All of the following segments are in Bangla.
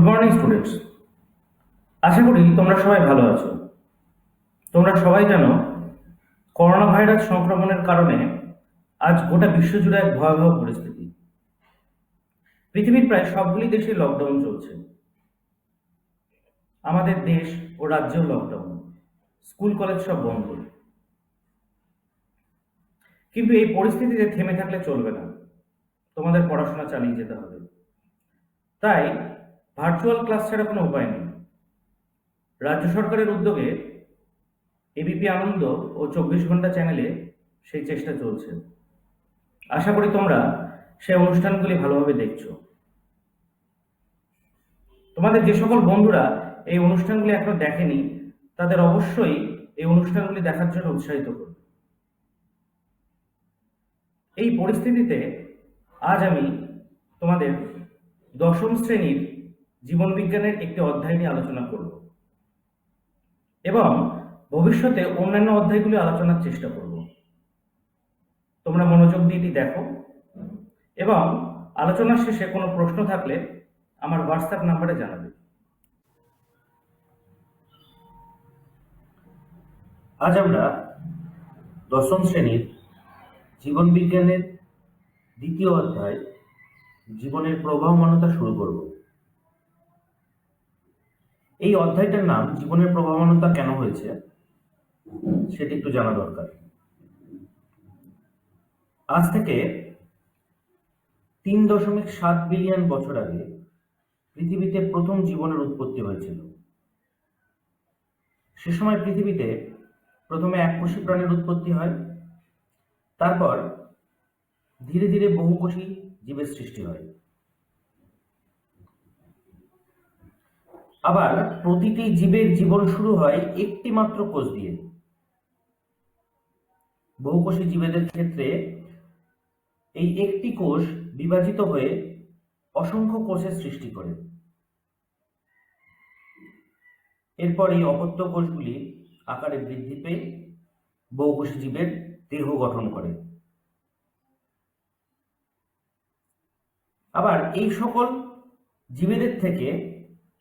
Morning students. আশা করি তোমরা সবাই ভালো আছো। তোমরা সবাই জানো, করোনা ভাইরাস সংক্রমণের কারণে আজ গোটা বিশ্বজুড়ে এক ভয়াবহ পরিস্থিতি। পৃথিবীর প্রায় সবগুলি দেশে লকডাউন চলছে। আমাদের দেশ ও রাজ্যেও লকডাউন, স্কুল কলেজ সব বন্ধ। কিন্তু এই পরিস্থিতিতে থেমে থাকলে চলবে না, তোমাদের পড়াশোনা চালিয়ে যেতে হবে। তাই ভার্চুয়াল ক্লাস ছাড়া কোনো উপায় নেই। রাজ্য সরকারের উদ্যোগে এবিপি আনন্দ ও 24 ঘন্টা চ্যানেলে সেই চেষ্টা চলছে। আশা করি তোমরা সেই অনুষ্ঠানগুলি ভালোভাবে দেখছো। তোমাদের যে সকল বন্ধুরা এই অনুষ্ঠানগুলি এখনো দেখেনি, তাদের অবশ্যই এই অনুষ্ঠানগুলি দেখার জন্য উৎসাহিত করবে। এই পরিস্থিতিতে আজ আমি তোমাদের দশম শ্রেণীর জীবন বিজ্ঞানের একটি অধ্যায় নিয়ে আলোচনা করব এবং ভবিষ্যতে অন্যান্য অধ্যায়গুলি আলোচনার চেষ্টা করব। তোমরা মনোযোগ দিয়ে এটি দেখো এবং আলোচনার শেষে কোনো প্রশ্ন থাকলে আমার হোয়াটসঅ্যাপ নাম্বারে জানাবে। আজ আমরা দশম শ্রেণীর জীবন বিজ্ঞানের দ্বিতীয় অধ্যায় জীবনের প্রবাহমানতা শুরু করব। এই অধ্যায়টার নাম জীবনের প্রবাহমানতা কেন হয়েছে সেটি একটু জানা দরকার। আজ থেকে 3.7 বিলিয়ন বছর আগে পৃথিবীতে প্রথম জীবনের উৎপত্তি হয়েছিল। সে সময় পৃথিবীতে প্রথমে এককোষী প্রাণীর উৎপত্তি হয়, তারপর ধীরে ধীরে বহুকোষী জীবের সৃষ্টি হয়। আবার প্রতিটি জীবের জীবন শুরু হয় একটি মাত্র কোষ দিয়ে। বহুকোষী জীবেদের ক্ষেত্রে এই একটি কোষ বিভাজিত হয়ে অসংখ্য কোষের সৃষ্টি করে। এরপর এই অপত্য কোষগুলি আকারে বৃদ্ধি পেয়ে বহুকোষী জীবের দেহ গঠন করে। আবার এই সকল জীবেদের থেকে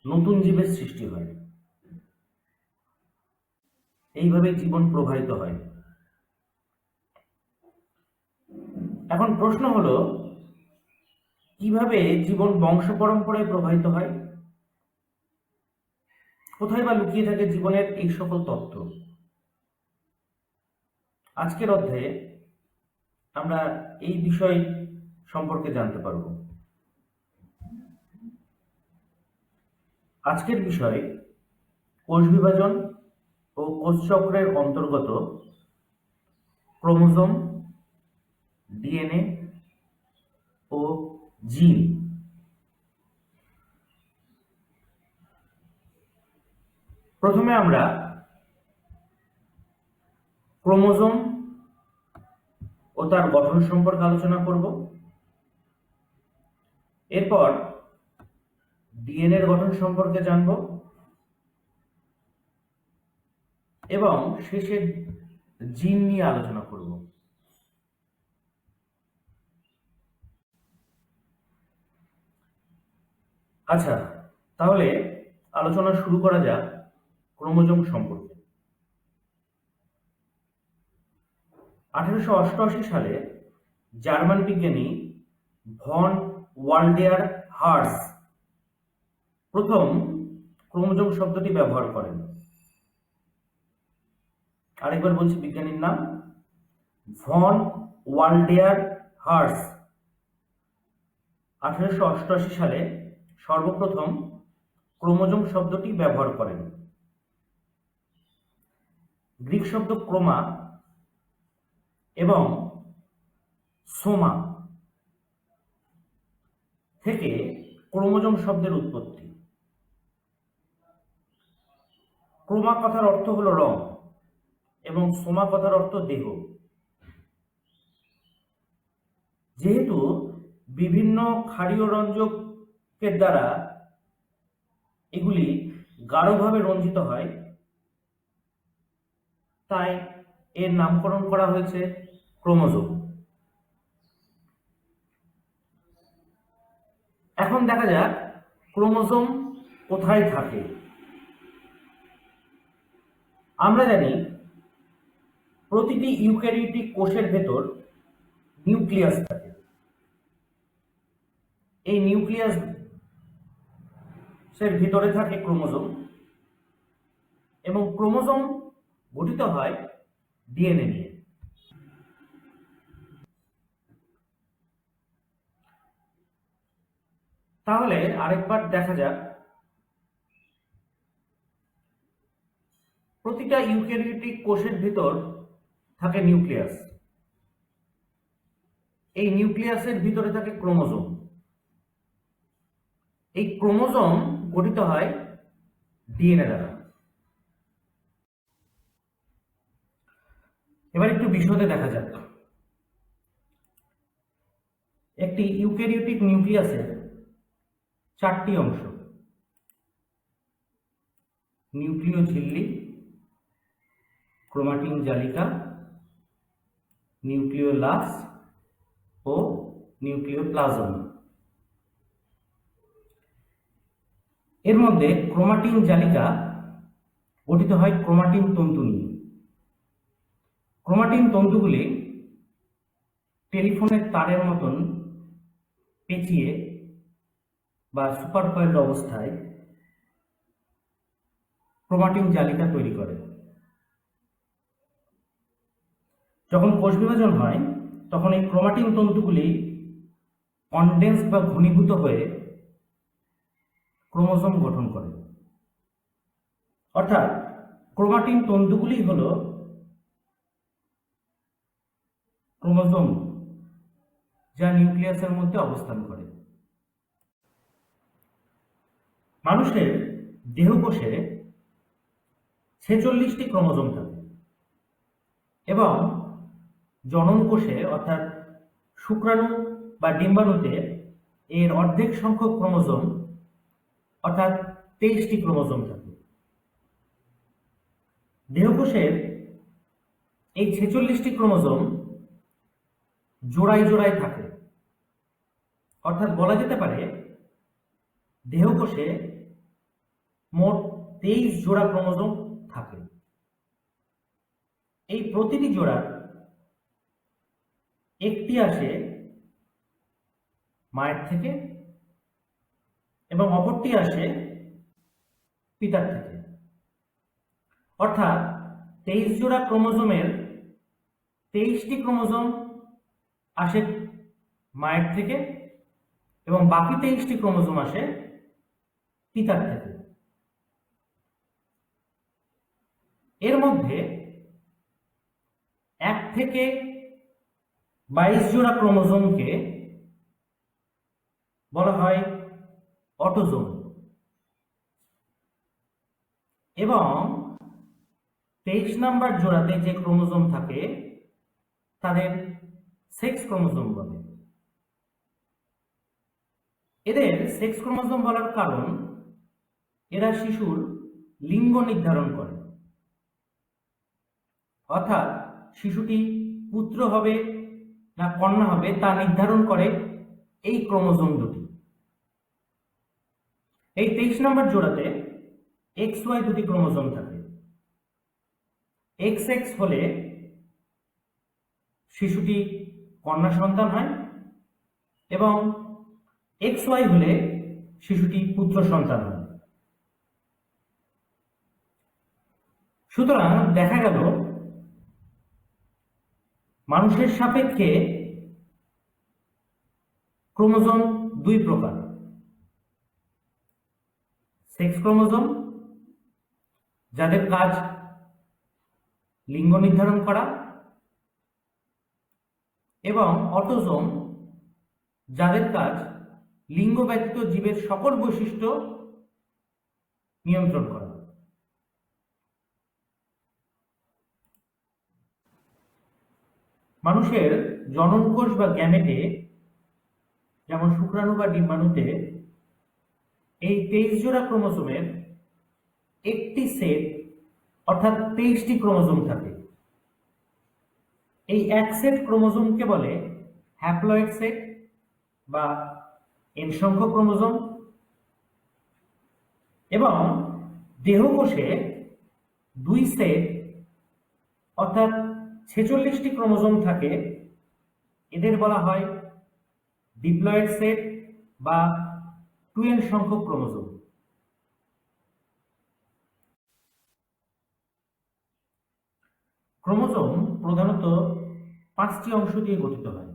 নতুন জীবের সৃষ্টি হয়। এইভাবে জীবন প্রবাহিত হয়। এখন প্রশ্ন হলো, কিভাবে জীবন বংশ পরম্পরায় প্রবাহিত হয়? কোথায় বা লুকিয়ে থাকে জীবনের এই সকল তথ্য? আজকের অধ্যায়ে আমরা এই বিষয় সম্পর্কে জানতে পারব। আজকের বিষয় কোষ বিভাজন ও কোষ চক্রের অন্তর্গত ক্রোমোজোম, ডিএনএ ও জিন। প্রথমে আমরা ক্রোমোজোম ও তার গঠন সম্পর্কে আলোচনা করব। এরপর ডিএনএর গঠন সম্পর্কে জানব এবং শেষে জিন নিয়ে আলোচনা করব। আচ্ছা, তাহলে আলোচনা শুরু করা যাক ক্রোমোজোম সম্পর্কে। 1888 সালে জার্মান বিজ্ঞানী ভন ওয়াল্ডেয়ার হার্স প্রথম ক্রোমোজোম শব্দটি ব্যবহার করেন। আরেকবার বলছি, বিজ্ঞানীর নাম ভন ওয়াল্ডেয়ার হার্স 1888 সালে সর্বপ্রথম ক্রোমোজোম শব্দটি ব্যবহার করেন। গ্রিক শব্দ ক্রোমা এবং সোমা থেকে ক্রোমোজোম শব্দের উৎপত্তি। ক্রোমা কথার অর্থ হলো রং এবং সোমা কথার অর্থ দেহ। যেহেতু বিভিন্ন ক্ষারীয় রঞ্জকের দ্বারা এগুলি গাঢ়ভাবে রঞ্জিত হয়, তাই এর নামকরণ করা হয়েছে ক্রোমোজোম। এখন দেখা যাক ক্রোমোজোম কোথায় থাকে? আমরা জানি প্রতিটি ইউক্যারিওটিক কোষের ভেতর নিউক্লিয়াস থাকে। এই নিউক্লিয়াসের ভিতরে থাকে ক্রোমোজোম, এবং ক্রোমোজোম গঠিত হয় ডিএনএ নিয়ে। তাহলে আরেকবার দেখা যাক, প্রতিটা ইউক্যারিওটিক কোষের ভিতর থাকে নিউক্লিয়াস। এই নিউক্লিয়াসের ভিতরে থাকে ক্রোমোজোম। এই ক্রোমোজোম গঠিত হয় ডিএনএ দ্বারা। এবার একটু বিশদে দেখা যাক। একটি ইউক্যারিওটিক নিউক্লিয়াসের 4টি অংশ: নিউক্লিয় ঝিল্লি, ক্রোমাটিন জালিকা, নিউক্লিওলাস ও নিউক্লিওপ্লাজম। এর মধ্যে ক্রোমাটিন জালিকা গঠিত হয় ক্রোমাটিন তন্তু নিয়ে। ক্রোমাটিন তন্তুগুলি টেলিফোনের তারের মতন পেঁচিয়ে বা সুপারকয়েলড অবস্থায় ক্রোমাটিন জালিকা তৈরি করে। যখন কোষ বিভাজন হয় তখন এই ক্রোমাটিন তন্তুগুলি কনডেন্স বা ঘনীভূত হয়ে ক্রোমোজোম গঠন করে। অর্থাৎ ক্রোমাটিন তন্তুগুলি হল ক্রোমোজোম, যা নিউক্লিয়াসের মধ্যে অবস্থান করে। মানুষের দেহকোষে 46টি ক্রোমোজোম থাকে, এবং জনন কোষে অর্থাৎ শুক্রাণু বা ডিম্বাণুতে এর অর্ধেক সংখ্যক ক্রোমোজোম অর্থাৎ 23টি ক্রোমোজোম থাকে। দেহকোষের এই 46টি ক্রোমোজোম জোড়ায় জোড়ায় থাকে। অর্থাৎ বলা যেতে পারে দেহকোষে মোট 23 জোড়া ক্রোমোজোম থাকে। এই প্রতিটি জোড়া একটি আসে মায়ের থেকে এবং অপরটি আসে পিতার থেকে। অর্থাৎ 23 জোড়া ক্রোমোজোমের 23টি ক্রোমোজোম আসে মায়ের থেকে এবং বাকি 23টি ক্রোমোজোম আসে পিতার থেকে। এর মধ্যে 1 থেকে 22 জোড়া ক্রোমোজোমকে বলা হয় অটোজোম, এবং 23 নম্বর জোড়াতে যে ক্রোমোজোম থাকে তাদের সেক্স ক্রোমোজোম বলে। এদের সেক্স ক্রোমোজোম বলার কারণ এরা শিশুর লিঙ্গ নির্ধারণ করে। অর্থাৎ শিশুটি পুত্র হবে না কন্যা হবে তা নির্ধারণ করে এই ক্রোমোজোম দুটি। এই 23 নম্বর জোড়াতে XY দুটি ক্রোমোজোম থাকে। XX হলে শিশুটি কন্যা সন্তান হয় এবং XY হলে শিশুটি পুত্র সন্তান হয়। সুতরাং দেখা গেল মানুষের সাপেক্ষে ক্রোমোজোম 2 প্রকার: সেক্স ক্রোমোজোম, যাদের কাজ লিঙ্গ নির্ধারণ করা, এবং অটোজোম, যাদের কাজ লিঙ্গ ব্যতীত জীবের সকল বৈশিষ্ট্য নিয়ন্ত্রণ করা। মানুষের জনন কোষ বা গ্যামেটে, যেমন শুক্রাণু বা ডিম্বাণুতে, এই 23 জোড়া ক্রোমোজোমের একটি সেট অর্থাৎ 23টি ক্রোমোজোম থাকে। এই এক সেট ক্রোমোজোমকে বলে হ্যাপ্লয়েড সেট বা এন সংখ্যক ক্রোমোজোম। এবং দেহকোষে 2 সেট অর্থাৎ 46টি ক্রোমোজোম থাকে। এদের বলা হয় ডিপ্লয়েড সেট বা 2n সংখ্যক ক্রোমোজোম। ক্রোমোজোম প্রধানত 5টি অংশ দিয়ে গঠিত হয়: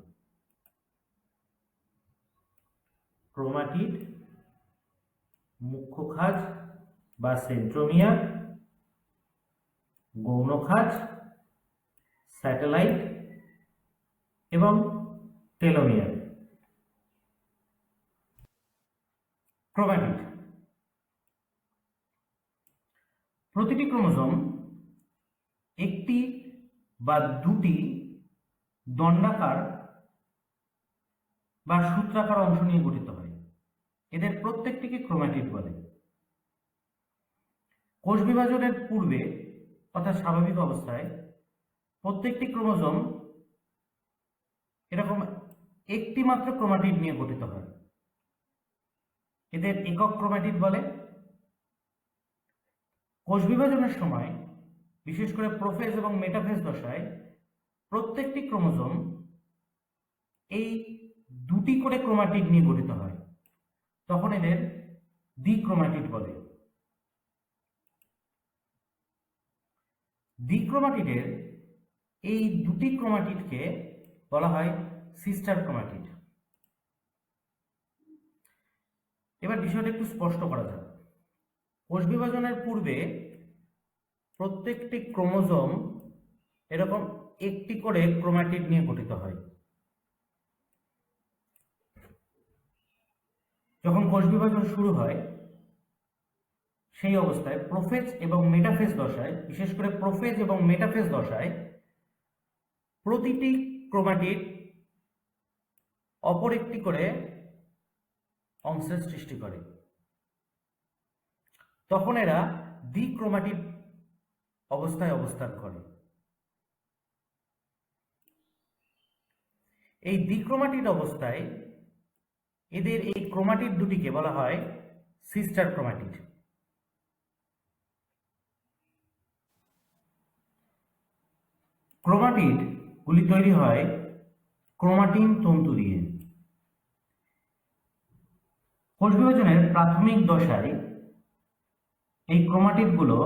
ক্রোমাটিড, মুখ্য খাঁজ বা সেন্ট্রোমিয়ার, গৌণ খাঁজ, স্যাটেলাইট এবং টেলোমিয়ার। ক্রোমাটিড। প্রতিটি ক্রোমোজোম একটি বা দুটি দণ্ডাকার বা সূত্রাকার অংশ নিয়ে গঠিত হয়। এদের প্রত্যেকটিকে ক্রোমাটিড বলে। কোষ বিভাজনের পূর্বে অর্থাৎ স্বাভাবিক অবস্থায় প্রত্যেকটি ক্রোমোজোম এরকম একটি মাত্র ক্রোমাটিড নিয়ে গঠিত হয়। এদের একক ক্রোমাটিড বলে। কোষ বিভাজনের সময় বিশেষ করে প্রোফেজ এবং মেটাফেজ দশায় প্রত্যেকটি ক্রোমোজোম এই দুটি করে ক্রোমাটিড নিয়ে গঠিত হয়, তখন এদের দ্বিক্রোমাটিড বলে। দ্বিক্রোমাটিডের এই দুটি ক্রোমাটিডকে বলা হয় সিস্টার ক্রোমাটিড। এবার বিষয়টা একটু স্পষ্ট করা যাক। কোষ বিভাজনের পূর্বে প্রত্যেকটি ক্রোমোজোম এরকম একটি করে ক্রোমাটিড নিয়ে গঠিত হয়। যখন কোষ বিভাজন শুরু হয় সেই অবস্থায় প্রোফেজ এবং মেটাফেজ দশায়, বিশেষ করে প্রোফেজ এবং মেটাফেজ দশায় প্রতিটি ক্রোমাটিড অপর একটি করে অংশের সৃষ্টি করে। তখন এরা দ্বিক্রোমাটিড অবস্থায় অবস্থান করে। এই দ্বিক্রোমাটিড অবস্থায় এদের এই ক্রোমাটিড দুটিকে বলা হয় সিস্টার ক্রোমাটিড। ক্রোমাটিড গুলি তৈরি হয় ক্রোমাটিন তন্তু দিয়ে। কোষ বিভাজনের প্রাথমিক দশায় এই ক্রোমাটিডগুলো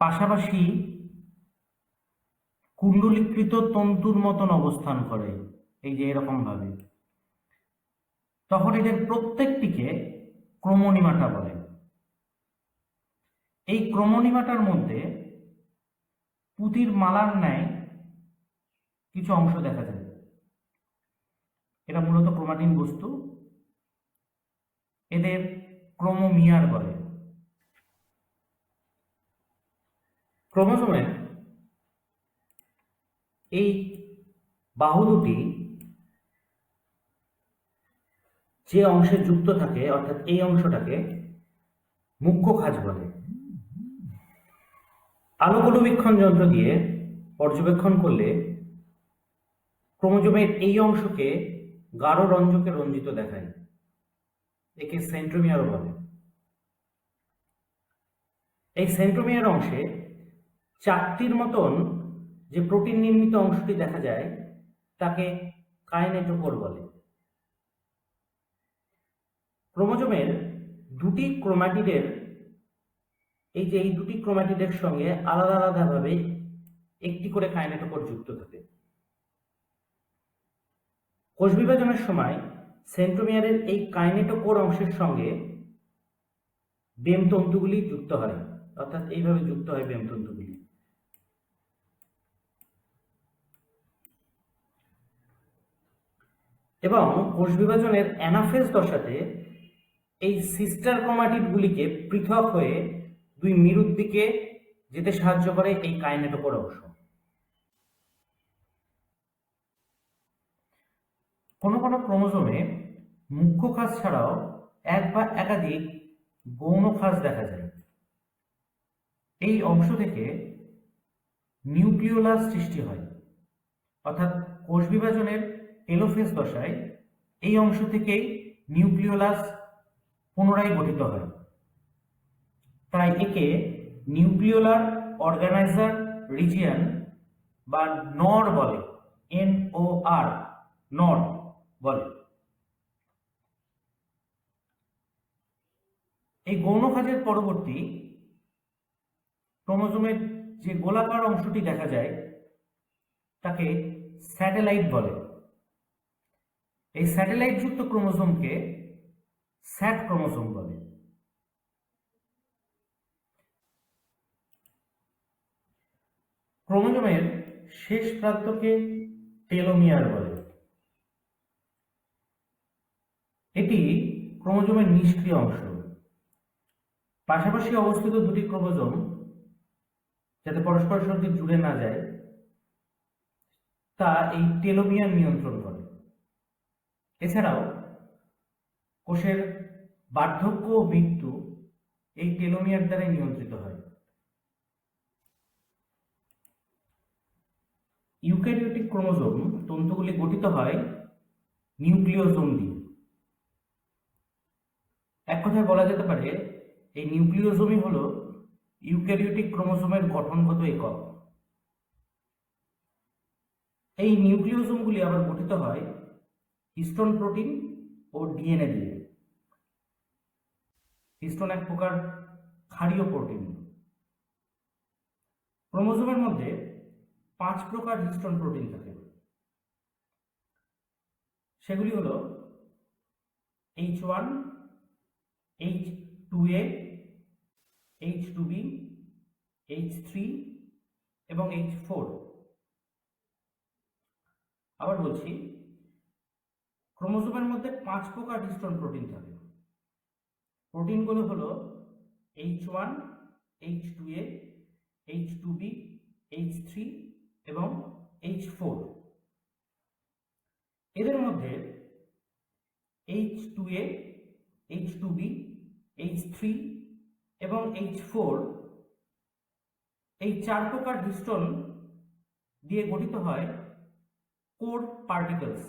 পাশাপাশি কুণ্ডলীকৃত তন্তুর মতন অবস্থান করে, এই যে এরকম ভাবে। তখন এদের প্রত্যেকটিকে ক্রোমোনিমাটা বলে। এই ক্রোমোনিমাটার মধ্যে পুঁতির মালার ন্যায় কিছু অংশ দেখা যায়। এটা মূলত ক্রোমাটিন বস্তু। এদের ক্রোমোমিয়ার বলে। ক্রোমোজোমের এই বাহু দুটি যে অংশে যুক্ত থাকে অর্থাৎ এই অংশটাকে মুখ্য খাঁজ বলে। আলোক অণুবীক্ষণ যন্ত্র দিয়ে পর্যবেক্ষণ করলে ক্রোমোজোমের এই অংশকে গাঢ় রঞ্জকে রঞ্জিত দেখায়। একে সেন্ট্রোমিয়ারও বলে। এই সেন্ট্রোমিয়ার অংশে চাকতির মতন যে প্রোটিন নির্মিত অংশটি দেখা যায় তাকে কাইনেটোকোর বলে। ক্রোমোজোমের দুটি ক্রোমাটিডের এই দুটি ক্রোমাটিডের সঙ্গে আলাদা আলাদাভাবে একটি করে কাইনেটোকোর যুক্ত থাকে। কোষ বিভাজনের সময় সেন্ট্রোমিয়ারের এই কাইনেটোকোর অংশের সঙ্গে বেম তন্তুগুলি যুক্ত হয়, অর্থাৎ এইভাবে যুক্ত হয় বেম তন্তুগুলি। এবং কোষ বিভাজনের অ্যানাফেজ দশাতে এই সিস্টার ক্রোমাটিডগুলিকে পৃথক হয়ে দুই মেরুর দিকে যেতে সাহায্য করে এই কাইনেটোকোর অংশ। কোনো কোনো ক্রোমোজোমে মুখ্য খাঁজ ছাড়াও এক বা একাধিক গৌণ খাঁজ দেখা যায়। এই অংশ থেকে নিউক্লিওলাস সৃষ্টি হয়, অর্থাৎ কোষ বিভাজনের টেলোফেজ দশায় এই অংশ থেকেই নিউক্লিওলাস পুনরায় গঠিত হয়, তাই একে নিউক্লিওলার অর্গানাইজার রিজিয়ন বা নর বলে, NOR, নর বলে। এই গৌণ কাজের পরবর্তী ক্রোমোজোমের যে গোলাকার অংশটি দেখা যায় তাকে স্যাটেলাইট বলে। এই স্যাটেলাইট যুক্ত ক্রোমোজোমকে স্যাট ক্রোমোজোম বলে। ক্রোমোজোমের শেষ প্রান্তকে টেলোমিয়ার বলে। এটি ক্রোমোজোমের নিষ্ক্রিয় অংশ। পাশাপাশি অবস্থিত দুটি ক্রোমোজোম যাতে পরস্পরের সঙ্গে জুড়ে না যায় তা এই টেলোমিয়ার নিয়ন্ত্রণ করে। এছাড়াও কোষের বার্ধক্য ও মৃত্যু এই টেলোমিয়ার দ্বারাই নিয়ন্ত্রিত হয়। ইউক্যারিওটিক ক্রোমোজোম তন্তুগুলি গঠিত হয় নিউক্লিওজোম দিয়ে। এক কথায় বলা যেতে পারে এই নিউক্লিওজোমই হলো ইউক্যারিওটিক ক্রোমোজোমের গঠনগত একক। এই নিউক্লিওজোমগুলি আবার গঠিত হয় হিস্টোন প্রোটিন ও ডিএনএ দিয়ে। হিস্টোন এক প্রকার ক্ষারীয় প্রোটিন। ক্রোমোজোমের মধ্যে 5 প্রকার হিস্টোন প্রোটিন থাকে। সেগুলি হলো H1, H2A, H2B, H3 এবং H4। আবার বলছি, ক্রোমোজোমের মধ্যে 5 প্রকার হিস্টোন প্রোটিন থাকে। প্রোটিনগুলো হলো H1, H2A, H2B, H3 এবং H4। এদের মধ্যে H2A, H2B, H3 এবং H4 এই 4 প্রকার হিস্টোন দিয়ে গঠিত হয় কোর পার্টিকেলস।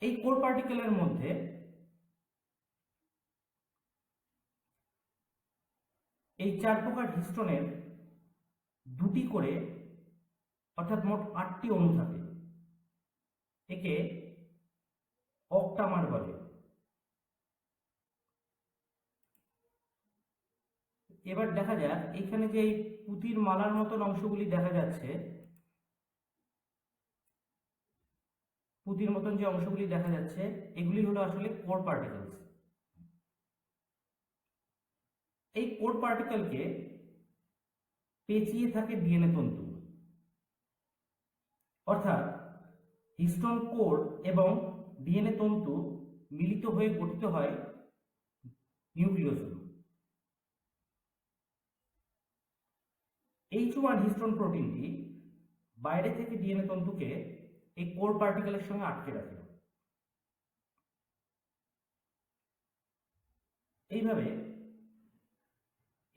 এই কোর পার্টিকেলের মধ্যে এই 4 প্রকার হিস্টোনের 2টি করে অর্থাৎ মোট 8টি অণু থাকে। একে অক্টামার বলে। এবার দেখা যাক এখানে যে পুঁতির মালার মতন অংশগুলি দেখা যাচ্ছে, পুঁতির মতন যে অংশগুলি দেখা যাচ্ছে এগুলি হলো আসলে কোর পার্টিকেলস। এই কোর পার্টিকেলকে পেঁচিয়ে থাকে ডিএনএ তন্তু, অর্থাৎ হিস্টোন কোর এবং ডিএনএ তন্তু মিলিত হয়ে গঠিত হয় নিউক্লিওজোম। H1 হিস্টোন প্রোটিনটি বাইরে থেকে ডিএনএ তন্তুকে এই কোর পার্টিকেলের সঙ্গে আটকে রাখে। এইভাবে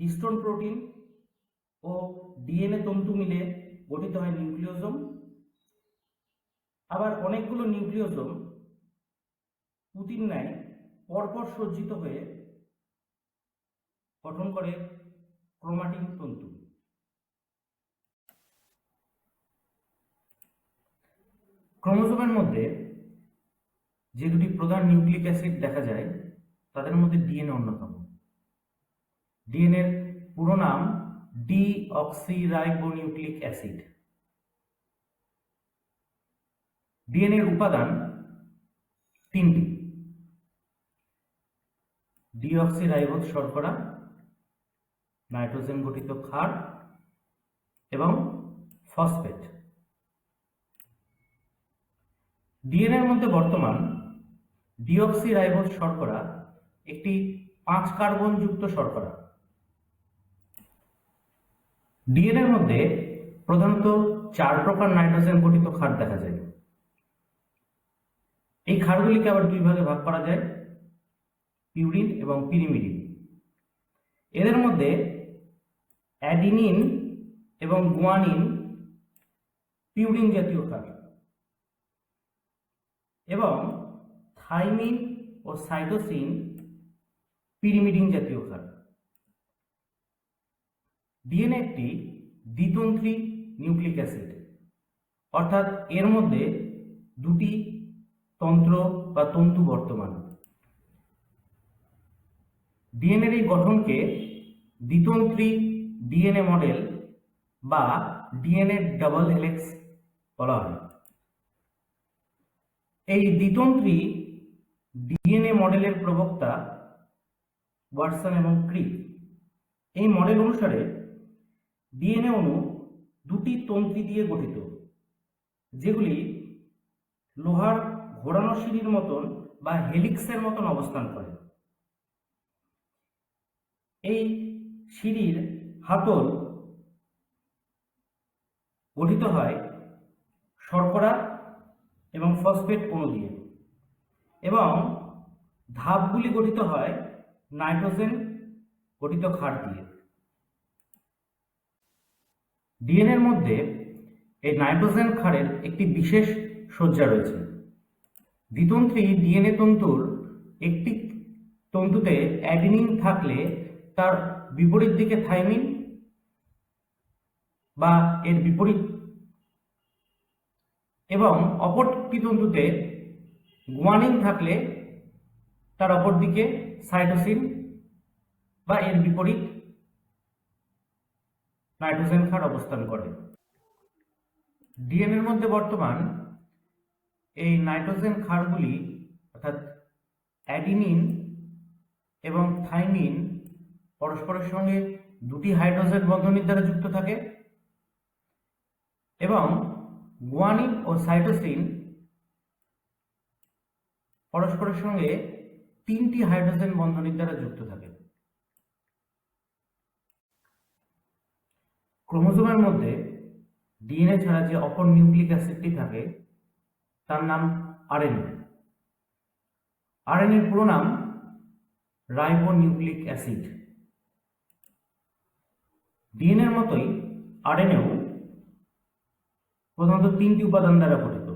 হিস্টোন প্রোটিন ও ডিএনএ তন্তু মিলে গঠিত হয় নিউক্লিওজোম। আবার অনেকগুলো নিউক্লিওজোম পুঁতির ন্যায় পরপর সজ্জিত হয়ে গঠন করে ক্রোমাটিন তন্তু। ক্রোমোজোমের মধ্যে যে দুটি প্রধান নিউক্লিক অ্যাসিড দেখা যায় তাদের মধ্যে ডিএনএ অন্যতম। ডিএনএর পুরো নাম ডিঅক্সিরাইবোনিউক্লিক অ্যাসিড। ডিএনএর উপাদান 3টি: ডিঅক্সিরাইবোজ শর্করা, নাইট্রোজেন গঠিত ক্ষার এবং ফসফেট। ডিএনএর মধ্যে বর্তমান ডিঅক্সিরাইবোজ শর্করা একটি 5 কার্বন যুক্ত শর্করা। ডিএনএর মধ্যে প্রধানত 4 প্রকার নাইট্রোজেন গঠিত ক্ষার দেখা যায়। এই ক্ষারগুলিকে আবার 2 ভাগে ভাগ করা যায়, পিউরিন এবং পিরিমিডিন। এদের মধ্যে অ্যাডিনিন এবং গুয়ানিন পিউরিন জাতীয় ক্ষার এবং থাইমিন ও সাইটোসিন পিরিমিডিন জাতীয় ক্ষার। ডিএনএ একটি দ্বিতন্ত্রী নিউক্লিক অ্যাসিড, অর্থাৎ এর মধ্যে দুটি তন্ত্র বা তন্তু বর্তমান। ডিএনএর এই গঠনকে দ্বিতন্ত্রী ডিএনএ মডেল বা ডিএনএ ডাবল হেলিক্স বলা হয়। এই দ্বিতন্ত্রী ডিএনএ মডেলের প্রবক্তা ওয়াটসন এবং ক্রিক। এই মডেল অনুসারে ডিএনএ অণু দুটি তন্ত্রী দিয়ে গঠিত, যেগুলি লোহার ঘোরানো সিঁড়ির মতন বা হেলিক্সের মতন অবস্থান করে। এই সিঁড়ির হাতল গঠিত হয় শর্করা এবং ফসফেট অণু দিয়ে, এবং ধাপগুলি গঠিত হয় নাইট্রোজেন গঠিত ক্ষার দিয়ে। ডিএনএর মধ্যে এই নাইট্রোজেন ক্ষারের একটি বিশেষ সজ্জা রয়েছে। দ্বিতন্ত্রী ডিএনএ তন্তুর একটি তন্তুতে অ্যাডিনিন থাকলে তার বিপরীত দিকে থাইমিন বা এর বিপরীত, এবং অপরটি তন্তুতে গুয়ানিন থাকলে তার অপর দিকে সাইটোসিন বা এর বিপরীত নাইট্রোজেন ক্ষার অবস্থান করে। ডিএনএর মধ্যে বর্তমান এই নাইট্রোজেন ক্ষারগুলি অর্থাৎ অ্যাডিনিন এবং থাইমিন পরস্পরের সঙ্গে দুটি হাইড্রোজেন বন্ধনীর দ্বারা যুক্ত থাকে, এবং গুয়ানিন ও সাইটোসিন পরস্পরের সঙ্গে তিনটি হাইড্রোজেন বন্ধনীর দ্বারা যুক্ত থাকে। ক্রোমোজোমের মধ্যে ডিএনএ ছাড়া যে অপর নিউক্লিক অ্যাসিডটি থাকে তার নাম আরএনএ। আরএনএর পুরো নাম রাইবোনিউক্লিক অ্যাসিড। ডিএনএর মতোই আরএনএও প্রধানত তিনটি উপাদান দ্বারা গঠিত: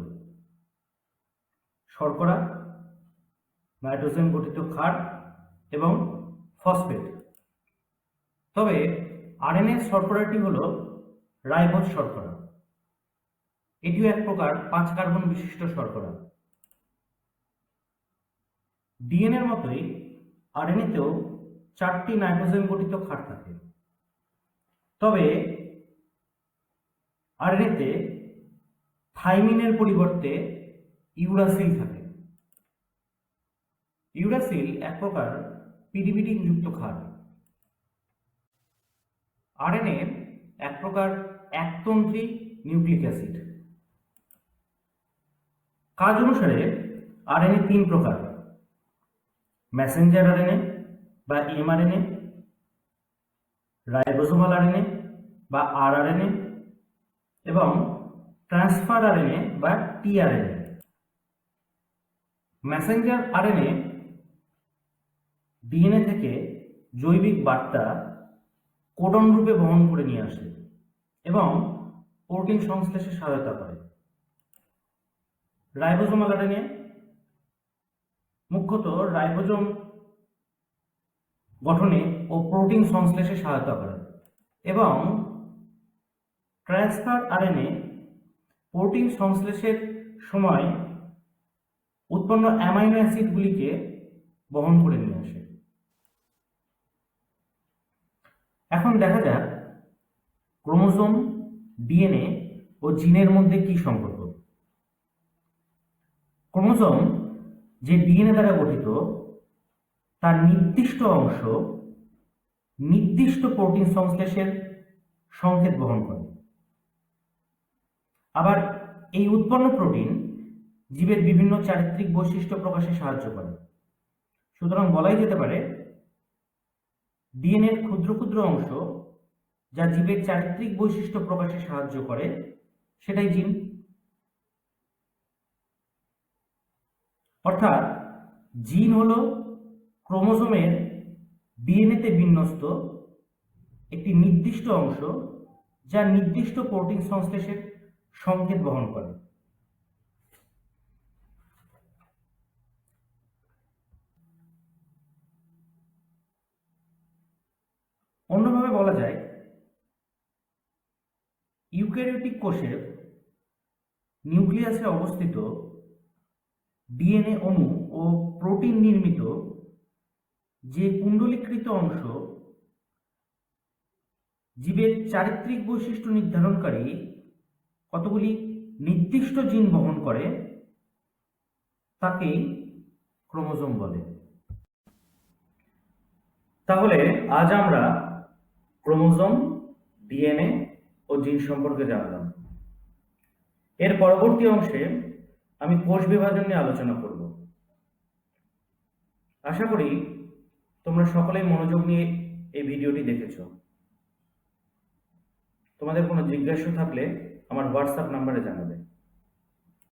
শর্করা, নাইট্রোজেন গঠিত ক্ষার এবং ফসফেট। তবে আরএনএর শর্করাটি হল রাইবোজ শর্করা। এটিও এক প্রকার 5 কার্বন বিশিষ্ট শর্করা। ডিএনএর মতোই আরএনএতেও 4টি নাইট্রোজেন গঠিত ক্ষার থাকে। তবে আরএনএতে থাইমিনের পরিবর্তে ইউরাসিল থাকে। ইউরাসিল এক প্রকার পিরিমিডিন যুক্ত ক্ষার। আরএনএ এক প্রকার একতন্ত্রী নিউক্লিক অ্যাসিড। কাজ অনুসারে আরএনএ 3 প্রকার: মেসেঞ্জার আরএনএ বা এমআরএনএ, রাইবোজোমাল আরএনএ বা আরআরএনএ, এবং ট্রান্সফার আরএনএ বা টিআরএনএ। মেসেঞ্জার আরএনএ ডিএনএ থেকে জৈবিক বার্তা কোডন রূপে বহন করে নিয়ে আসে এবং প্রোটিন সংশ্লেষে সহায়তা করে। রাইবোজোমাল আরএনএ মুখ্যত রাইবোজোম গঠনে ও প্রোটিন সংশ্লেষে সহায়তা করে, এবং ট্রান্সফার আরএনএ প্রোটিন সংশ্লেষের সময় উৎপন্ন অ্যামাইনো অ্যাসিডগুলিকে বহন করে নিয়ে আসে। এখন দেখা যাক ক্রোমোজোম, ডিএনএ ও জিনের মধ্যে কি সম্পর্ক। ক্রোমোজোম যে ডিএনএ দ্বারা গঠিত তার নির্দিষ্ট অংশ নির্দিষ্ট প্রোটিন সংশ্লেষের সংকেত বহন করে। আবার এই উৎপন্ন প্রোটিন জীবের বিভিন্ন চারিত্রিক বৈশিষ্ট্য প্রকাশে সাহায্য করে। সুতরাং বলাই যেতে পারে ডিএনএর ক্ষুদ্র ক্ষুদ্র অংশ যা জীবের চারিত্রিক বৈশিষ্ট্য প্রকাশে সাহায্য করে সেটাই জিন। অর্থাৎ জিন হলো ক্রোমোজোমের ডিএনএতে বিন্যস্ত একটি নির্দিষ্ট অংশ যা নির্দিষ্ট প্রোটিন সংশ্লেষের সংকেত বহন করে। অন্যভাবে বলা যায়, ইউক্যারিওটিক কোষের নিউক্লিয়াসে অবস্থিত ডিএনএ অণু ও প্রোটিন নির্মিত যে কুণ্ডলীকৃত অংশ জীবের চারিত্রিক বৈশিষ্ট্য নির্ধারণকারী কতগুলি নির্দিষ্ট জিন বহন করে তাকেই ক্রোমোজোম বলে। তাহলে আজ আমরা ক্রোমোজোম, ডিএনএ ও জিন সম্পর্কে জানলাম। এর পরবর্তী অংশে আমি কোষ বিভাজন নিয়ে আলোচনা করব। আশা করি তোমরা সকলেই মনোযোগ নিয়ে এই ভিডিওটি দেখেছো। তোমাদের কোনো জিজ্ঞাসা থাকলে আমার হোয়াটসঅ্যাপ নাম্বারে জানাবে।